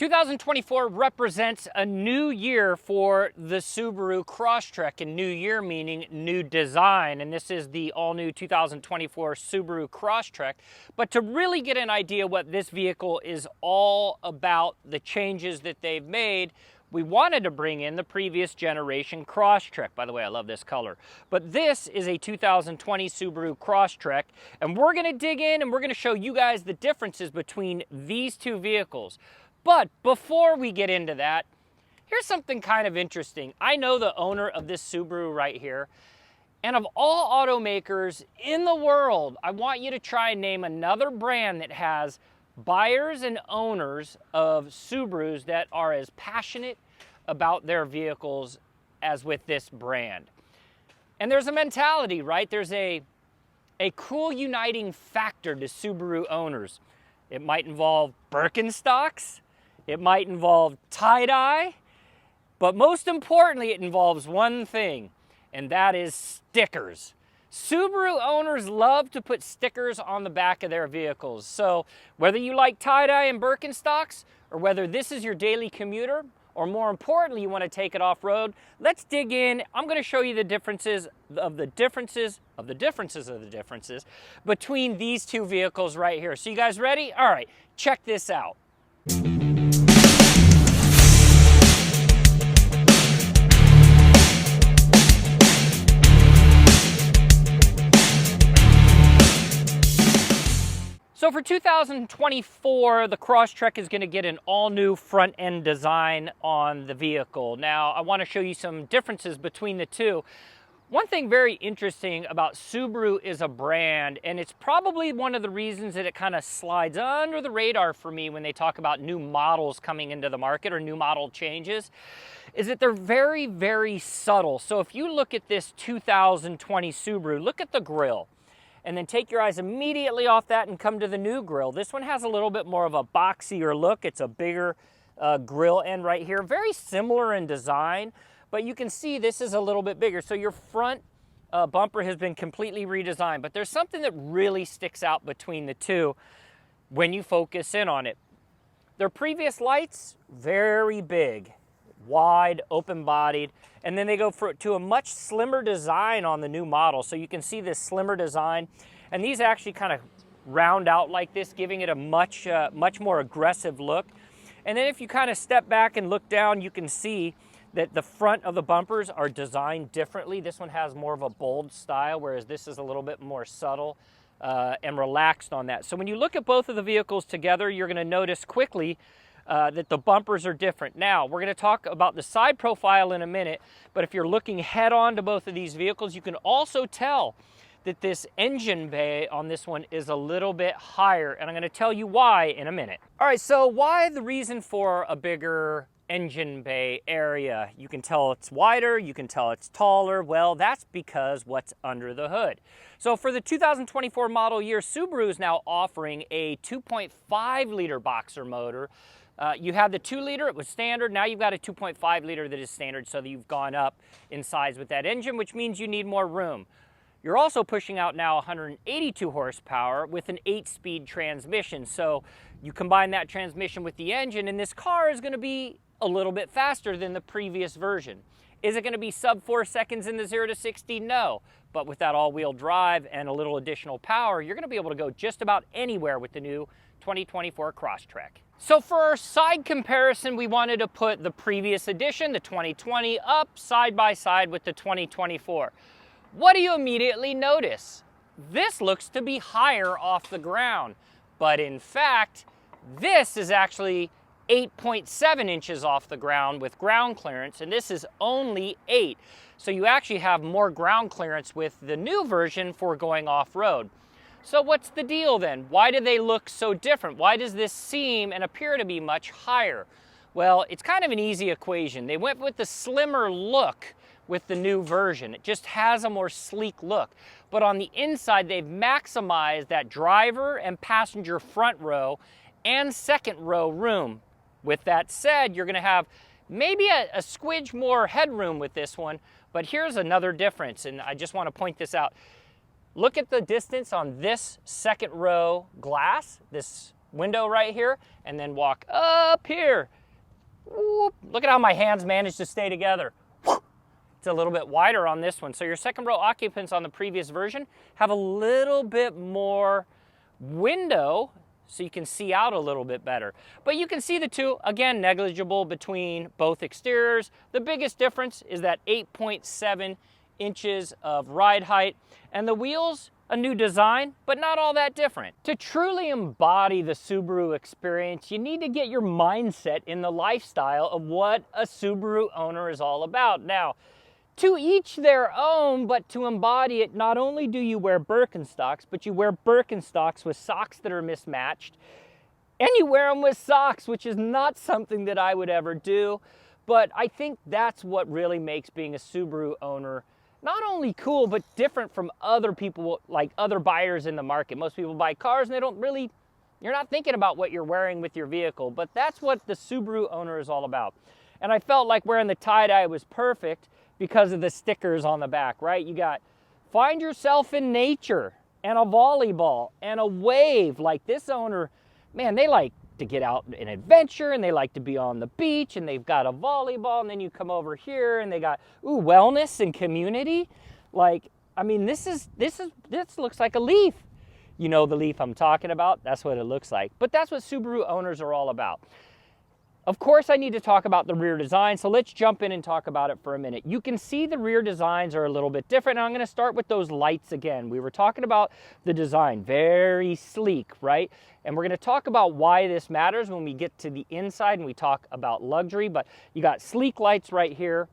2024 represents a new year for the Subaru Crosstrek, and new year meaning new design, and this is the all-new 2024 Subaru Crosstrek. But to really get an idea what this vehicle is all about, the changes that they've made, we wanted to bring in the previous generation Crosstrek. By the way, I love this color. But this is a 2020 Subaru Crosstrek, and we're gonna dig in and we're gonna show you guys the differences between these two vehicles. But before we get into that, here's something kind of interesting. I know the owner of this Subaru right here, and of all automakers in the world, I want you to try and name another brand that has buyers and owners of Subarus that are as passionate about their vehicles as with this brand. And there's a mentality, right? There's a cool uniting factor to Subaru owners. It might involve Birkenstocks, it might involve tie-dye, but most importantly, it involves one thing, and that is stickers. Subaru owners love to put stickers on the back of their vehicles. So whether you like tie-dye and Birkenstocks, or whether this is your daily commuter, or more importantly, you want to take it off-road, let's dig in. I'm going to show you the differences between these two vehicles right here. So you guys ready? All right, check this out. So for 2024, the Crosstrek is going to get an all-new front-end design on the vehicle. Now, I want to show you some differences between the two. One thing very interesting about Subaru is a brand, and it's probably one of the reasons that it kind of slides under the radar for me when they talk about new models coming into the market or new model changes, is that they're very, very subtle. So if you look at this 2020 Subaru, look at the grille. And then take your eyes immediately off that and come to the new grille. This one has a little bit more of a boxier look. It's a bigger grille end right here. Very similar in design, but you can see this is a little bit bigger. So your front bumper has been completely redesigned, but there's something that really sticks out between the two when you focus in on it. Their previous lights, very big, wide, open-bodied, and then they go to a much slimmer design on the new model. So you can see this slimmer design, and these actually kind of round out like this, giving it a much more aggressive look. And then if you kind of step back and look down, you can see that the front of the bumpers are designed differently. This one has more of a bold style, whereas this is a little bit more subtle and relaxed on that. So when you look at both of the vehicles together, you're going to notice quickly that the bumpers are different. Now, we're going to talk about the side profile in a minute, but if you're looking head on to both of these vehicles, you can also tell that this engine bay on this one is a little bit higher, and I'm going to tell you why in a minute. All right, so why the reason for a bigger engine bay area? You can tell it's wider, you can tell it's taller. Well, that's because what's under the hood. So for the 2024 model year, Subaru is now offering a 2.5 liter boxer motor. You had the 2 liter, it was standard. Now you've got a 2.5 liter that is standard, so that you've gone up in size with that engine, which means you need more room. You're also pushing out now 182 horsepower with an 8-speed transmission. So you combine that transmission with the engine, and this car is going to be a little bit faster than the previous version. Is it going to be sub 4 seconds in the 0 to 60? No. But with that all-wheel drive and a little additional power, you're going to be able to go just about anywhere with the new 2024 Crosstrek. So for our side comparison, we wanted to put the previous edition, the 2020, up side by side with the 2024. What do you immediately notice? This looks to be higher off the ground, but in fact, this is actually 8.7 inches off the ground with ground clearance, and this is only 8. So you actually have more ground clearance with the new version for going off-road. So what's the deal then? Why do they look so different? Why does this seem and appear to be much higher? Well, it's kind of an easy equation. They went with the slimmer look with the new version. It just has a more sleek look. But on the inside, they've maximized that driver and passenger front row and second row room. With that said, you're going to have maybe a squidge more headroom with this one, but here's another difference, and I just want to point this out. Look at the distance on this second row glass, this window right here, and then walk up here. Whoop. Look at how my hands managed to stay together. It's a little bit wider on this one. So your second row occupants on the previous version have a little bit more window, so you can see out a little bit better. But you can see the two, again, negligible between both exteriors. The biggest difference is that 8.7 inches of ride height, and the wheels, a new design, but not all that different. To truly embody the Subaru experience, you need to get your mindset in the lifestyle of what a Subaru owner is all about. Now, to each their own, but to embody it, not only do you wear Birkenstocks, but you wear Birkenstocks with socks that are mismatched, and you wear them with socks, which is not something that I would ever do. But I think that's what really makes being a Subaru owner not only cool, but different from other people, like other buyers in the market. Most people buy cars and they don't really, you're not thinking about what you're wearing with your vehicle, but that's what the Subaru owner is all about. And I felt like wearing the tie-dye was perfect because of the stickers on the back, right? You got find yourself in nature and a volleyball and a wave. Like this owner, man, they like to get out and adventure, and they like to be on the beach, and they've got a volleyball, and then you come over here and they got wellness and community. Like, I mean, this looks like a Leaf. You know the Leaf I'm talking about? That's what it looks like. But that's what Subaru owners are all about. Of course, I need to talk about the rear design, so let's jump in and talk about it for a minute. You can see the rear designs are a little bit different, and I'm going to start with those lights again. We were talking about the design, very sleek, right? And we're going to talk about why this matters when we get to the inside and we talk about luxury, but you got sleek lights right here,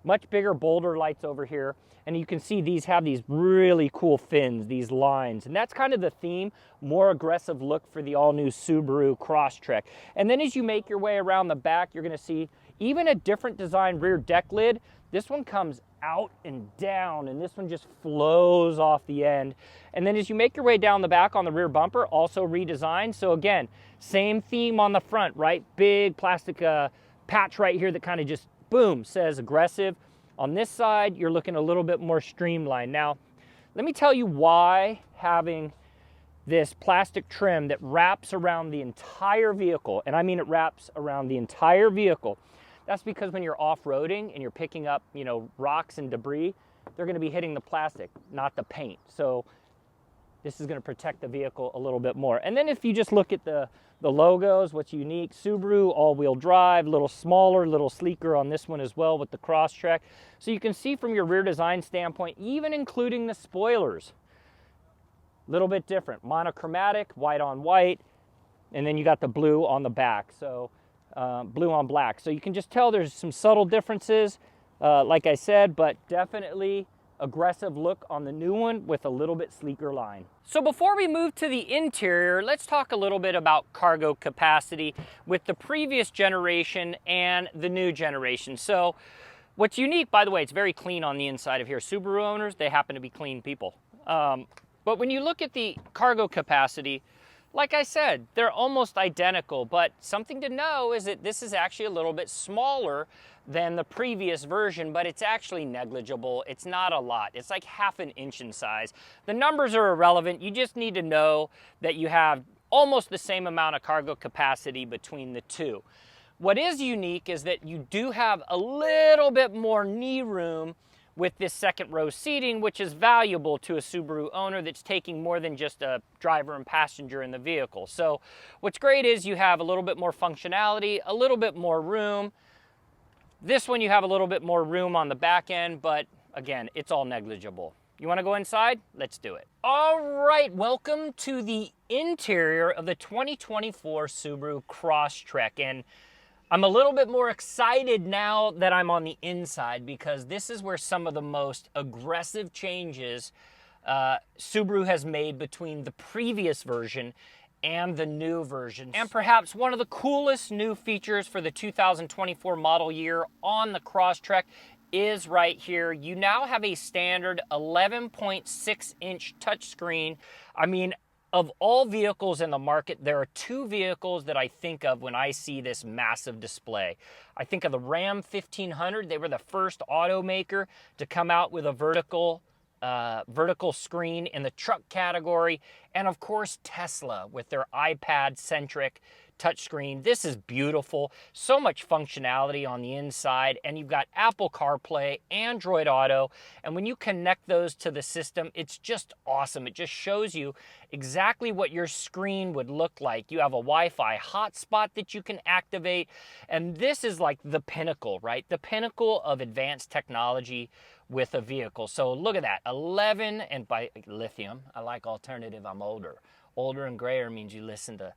much bigger, bolder lights over here. And you can see these have these really cool fins, these lines. And that's kind of the theme, more aggressive look for the all-new Subaru Crosstrek. And then as you make your way around the back, you're going to see even a different design rear deck lid. This one comes out and down, and this one just flows off the end. And then as you make your way down the back on the rear bumper, also redesigned. So again, same theme on the front, right? Big plastic patch right here that kind of just, boom, says aggressive. On this side, you're looking a little bit more streamlined. Now, let me tell you why having this plastic trim that wraps around the entire vehicle, and I mean it wraps around the entire vehicle. That's because when you're off-roading and you're picking up, you know, rocks and debris, they're going to be hitting the plastic, not the paint. So this is going to protect the vehicle a little bit more. And then if you just look at the logos, what's unique, Subaru all-wheel drive, a little smaller, a little sleeker on this one as well with the Crosstrek. So you can see from your rear design standpoint, even including the spoilers, a little bit different. Monochromatic, white on white, and then you got the blue on the back. So blue on black. So you can just tell there's some subtle differences, like I said, but definitely aggressive look on the new one with a little bit sleeker line. So before we move to the interior, let's talk a little bit about cargo capacity with the previous generation and the new generation. So what's unique, by the way, it's very clean on the inside of here. Subaru owners, they happen to be clean people. But when you look at the cargo capacity, like I said, they're almost identical, but something to know is that this is actually a little bit smaller than the previous version, but it's actually negligible. It's not a lot. It's like ½ an inch in size. The numbers are irrelevant. You just need to know that you have almost the same amount of cargo capacity between the two. What is unique is that you do have a little bit more knee room with this second row seating, which is valuable to a Subaru owner that's taking more than just a driver and passenger in the vehicle. So what's great is you have a little bit more functionality, a little bit more room. This one you have a little bit more room on the back end, but again, it's all negligible. You want to go inside? Let's do it. All right, welcome to the interior of the 2024 Subaru Crosstrek. And I'm a little bit more excited now that I'm on the inside because this is where some of the most aggressive changes Subaru has made between the previous version and the new version. And perhaps one of the coolest new features for the 2024 model year on the Crosstrek is right here. You now have a standard 11.6-inch touchscreen. I mean, of all vehicles in the market, there are two vehicles that I think of when I see this massive display. I think of the Ram 1500. They were the first automaker to come out with a vertical vertical screen in the truck category, and of course Tesla with their iPad-centric touchscreen. This is beautiful. So much functionality on the inside, and you've got Apple CarPlay, Android Auto, and when you connect those to the system, it's just awesome. It just shows you exactly what your screen would look like. You have a Wi-Fi hotspot that you can activate, and this is like the pinnacle, right? The pinnacle of advanced technology with a vehicle. So look at that, 11, and by lithium, I like alternative, I'm older. Older and grayer means you listen to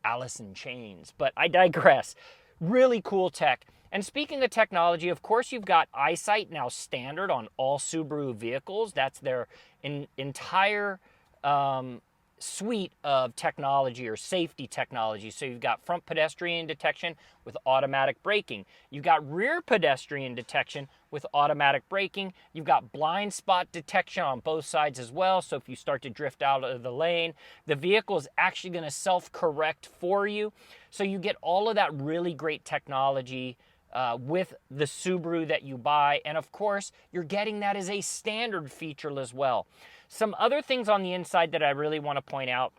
Alice in Chains, but I digress. Really cool tech. And speaking of technology, of course, you've got eyesight now standard on all Subaru vehicles. That's their entire suite of technology or safety technology. So you've got front pedestrian detection with automatic braking. You've got rear pedestrian detection with automatic braking. You've got blind spot detection on both sides as well. So if you start to drift out of the lane, the vehicle is actually going to self-correct for you. So you get all of that really great technology with the Subaru that you buy. And of course, you're getting that as a standard feature as well. Some other things on the inside that I really want to point out.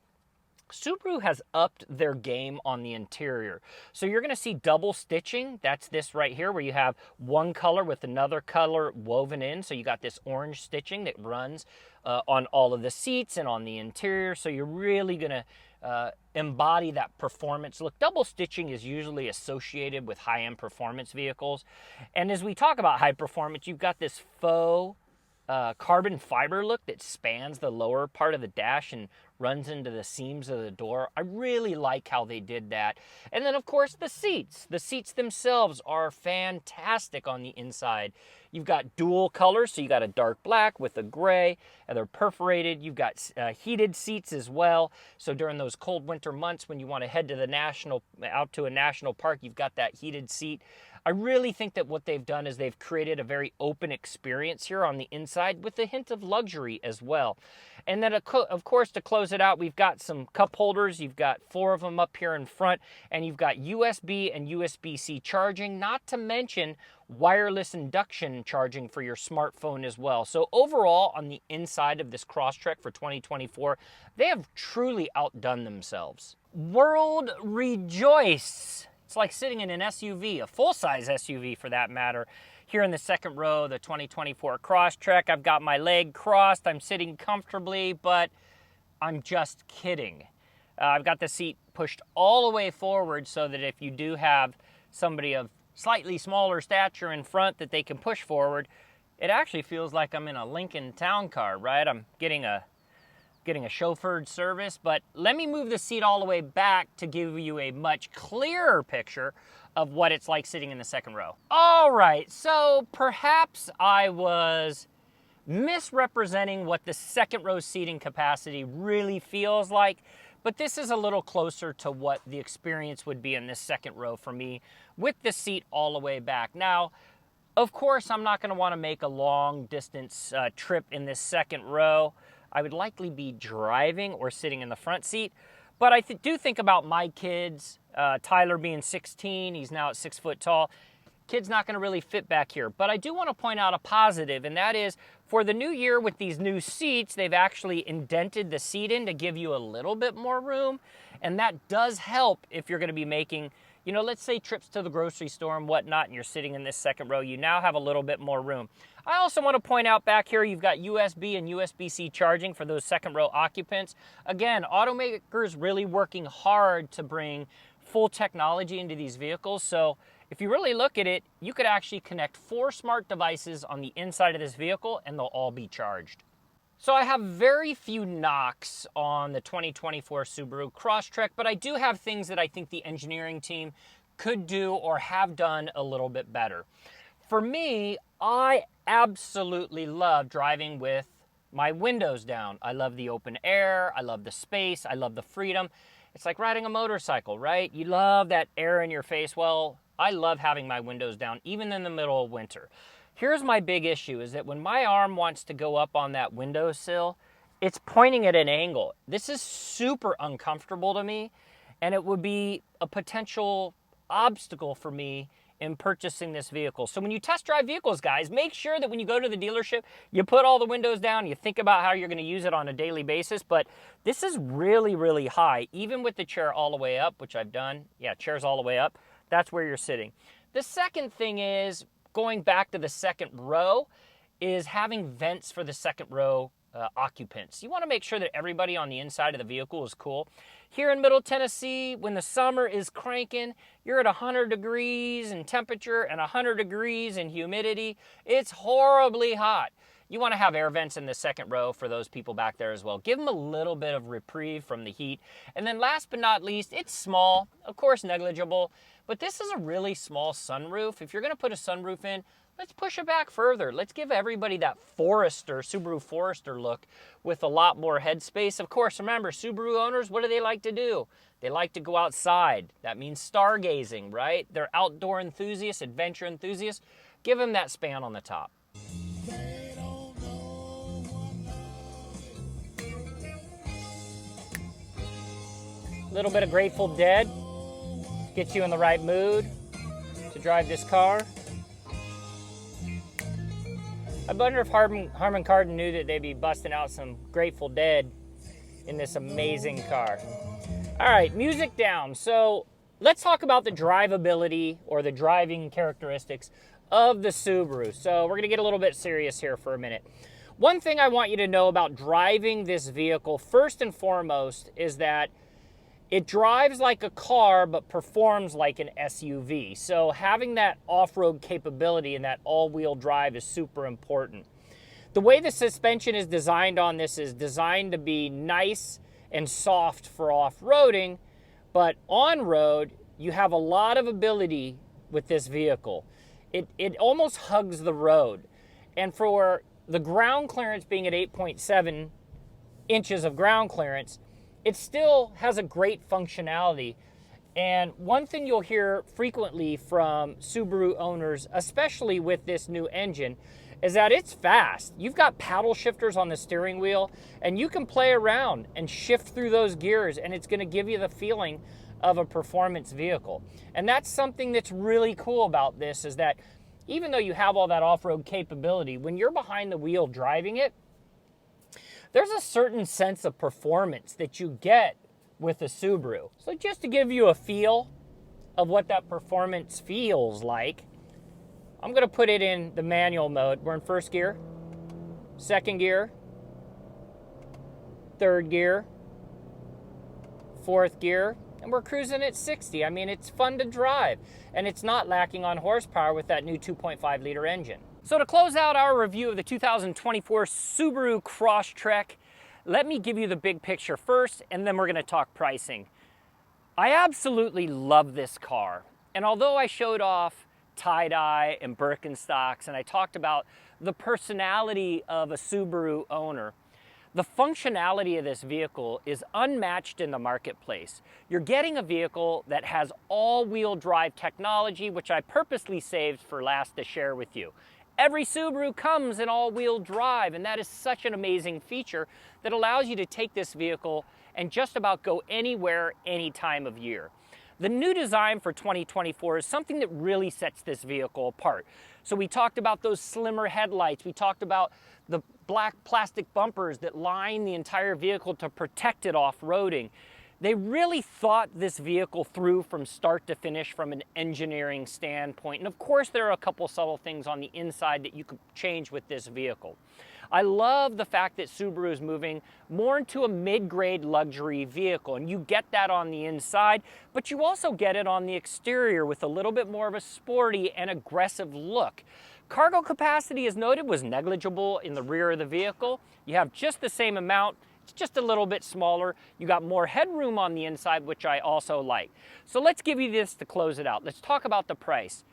Subaru has upped their game on the interior. So you're going to see double stitching. That's this right here where you have one color with another color woven in. So you got this orange stitching that runs on all of the seats and on the interior. So you're really going to embody that performance look. Double stitching is usually associated with high-end performance vehicles. And as we talk about high performance, you've got this faux carbon fiber look that spans the lower part of the dash and runs into the seams of the door. I really like how they did that. And then of course the seats. The seats themselves are fantastic on the inside. You've got dual colors, so you got a dark black with a gray, and they're perforated. You've got heated seats as well. So during those cold winter months when you want to head to out to a national park, you've got that heated seat. I really think that what they've done is they've created a very open experience here on the inside with a hint of luxury as well. And then, of course, to close it out, we've got some cup holders. You've got 4 of them up here in front, and you've got USB and USB-C charging, not to mention wireless induction charging for your smartphone as well. So overall, on the inside of this Crosstrek for 2024, they have truly outdone themselves. World rejoice! It's like sitting in an SUV, a full-size SUV for that matter. Here in the second row, the 2024 Crosstrek. I've got my leg crossed. I'm sitting comfortably, but I'm just kidding. I've got the seat pushed all the way forward so that if you do have somebody of slightly smaller stature in front that they can push forward, it actually feels like I'm in a Lincoln Town Car, right? I'm getting a chauffeured service, but let me move the seat all the way back to give you a much clearer picture of what it's like sitting in the second row. All right, so perhaps I was misrepresenting what the second row seating capacity really feels like, but this is a little closer to what the experience would be in this second row for me with the seat all the way back. Now, of course, I'm not gonna wanna make a long distance trip in this second row. I would likely be driving or sitting in the front seat, but I do think about my kids, Tyler being 16, he's now at 6 foot tall. Kid's not gonna really fit back here, but I do wanna point out a positive, and that is for the new year with these new seats, they've actually indented the seat in to give you a little bit more room, and that does help if you're gonna be making, you know, let's say trips to the grocery store and whatnot, and you're sitting in this second row, you now have a little bit more room. I also want to point out back here, you've got USB and USB-C charging for those second row occupants. Again, automakers really working hard to bring full technology into these vehicles. So if you really look at it, you could actually connect 4 smart devices on the inside of this vehicle and they'll all be charged. So I have very few knocks on the 2024 Subaru Crosstrek, but I do have things that I think the engineering team could do or have done a little bit better. For me, I absolutely love driving with my windows down. I love the open air, I love the space, I love the freedom. It's like riding a motorcycle, right? You love that air in your face. Well, I love having my windows down, even in the middle of winter. Here's my big issue, is that when my arm wants to go up on that windowsill, it's pointing at an angle. This is super uncomfortable to me, and it would be a potential obstacle for me in purchasing this vehicle. So when you test drive vehicles, guys, make sure that when you go to the dealership, you put all the windows down, you think about how you're going to use it on a daily basis. But this is really, really high, even with the chair all the way up, which I've done. Yeah, chair's all the way up. That's where you're sitting. The second thing is, going back to the second row, is having vents for the second row occupants. You want to make sure that everybody on the inside of the vehicle is cool. Here in Middle Tennessee, when the summer is cranking, you're at 100 degrees in temperature and 100 degrees in humidity. It's horribly hot. You want to have air vents in the second row for those people back there as well. Give them a little bit of reprieve from the heat. And then last but not least, it's small, of course negligible, but this is a really small sunroof. If you're going to put a sunroof in, let's push it back further. Let's give everybody that Forester, Subaru Forester look with a lot more headspace. Of course, remember, Subaru owners, what do they like to do? They like to go outside. That means stargazing, right? They're outdoor enthusiasts, adventure enthusiasts. Give them that span on the top. A little bit of Grateful Dead gets you in the right mood to drive this car. I wonder if Harman Kardon knew that they'd be busting out some Grateful Dead in this amazing car. All right, music down. So let's talk about the drivability or the driving characteristics of the Subaru. So we're gonna get a little bit serious here for a minute. One thing I want you to know about driving this vehicle, first and foremost, is that it drives like a car, but performs like an SUV. So having that off-road capability and that all-wheel drive is super important. The way the suspension is designed on this is designed to be nice and soft for off-roading, but on-road, you have a lot of ability with this vehicle. It almost hugs the road. And for the ground clearance being at 8.7 inches of ground clearance, it still has a great functionality. And one thing you'll hear frequently from Subaru owners, especially with this new engine, is that it's fast. You've got paddle shifters on the steering wheel, and you can play around and shift through those gears, and it's gonna give you the feeling of a performance vehicle. And that's something that's really cool about this, is that even though you have all that off-road capability, when you're behind the wheel driving it, there's a certain sense of performance that you get with a Subaru. So just to give you a feel of what that performance feels like, I'm gonna put it in the manual mode. We're in first gear, second gear, third gear, fourth gear, and we're cruising at 60. I mean, it's fun to drive, and it's not lacking on horsepower with that new 2.5 liter engine. So to close out our review of the 2024 Subaru Crosstrek, let me give you the big picture first, and then we're gonna talk pricing. I absolutely love this car. And although I showed off tie-dye and Birkenstocks, and I talked about the personality of a Subaru owner, the functionality of this vehicle is unmatched in the marketplace. You're getting a vehicle that has all-wheel drive technology, which I purposely saved for last to share with you. Every Subaru comes in all-wheel drive, and that is such an amazing feature that allows you to take this vehicle and just about go anywhere, any time of year. The new design for 2024 is something that really sets this vehicle apart. So we talked about those slimmer headlights. We talked about the black plastic bumpers that line the entire vehicle to protect it off-roading. They really thought this vehicle through from start to finish from an engineering standpoint. And of course, there are a couple subtle things on the inside that you could change with this vehicle. I love the fact that Subaru is moving more into a mid-grade luxury vehicle, and you get that on the inside, but you also get it on the exterior with a little bit more of a sporty and aggressive look. Cargo capacity, as noted, was negligible in the rear of the vehicle. You have just the same amount. It's just a little bit smaller. You got more headroom on the inside, which I also like. So let's give you this to close it out. Let's talk about the price,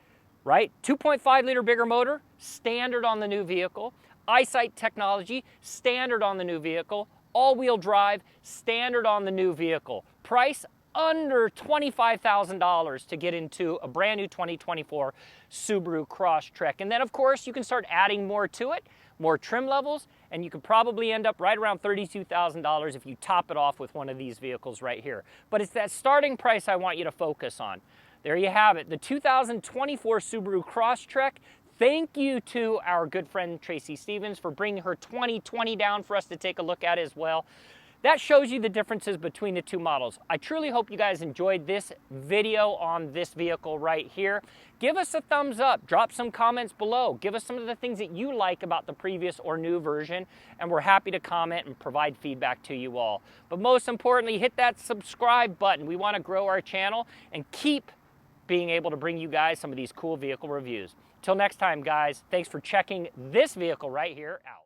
right? 2.5 liter bigger motor, standard on the new vehicle. Eyesight technology, standard on the new vehicle. All-wheel drive, standard on the new vehicle. Price under $25,000 to get into a brand new 2024 Subaru Crosstrek. And then of course you can start adding more to it, more trim levels, and you could probably end up right around $32,000 if you top it off with one of these vehicles right here. But it's that starting price I want you to focus on. there you have it, the 2024 Subaru Crosstrek. Thank you to our good friend Tracy Stevens for bringing her 2020 down for us to take a look at as well. That shows you the differences between the two models. I truly hope you guys enjoyed this video on this vehicle right here. Give us a thumbs up, drop some comments below, give us some of the things that you like about the previous or new version, and we're happy to comment and provide feedback to you all. But most importantly, hit that subscribe button. We want to grow our channel and keep being able to bring you guys some of these cool vehicle reviews. Till next time, guys, thanks for checking this vehicle right here out.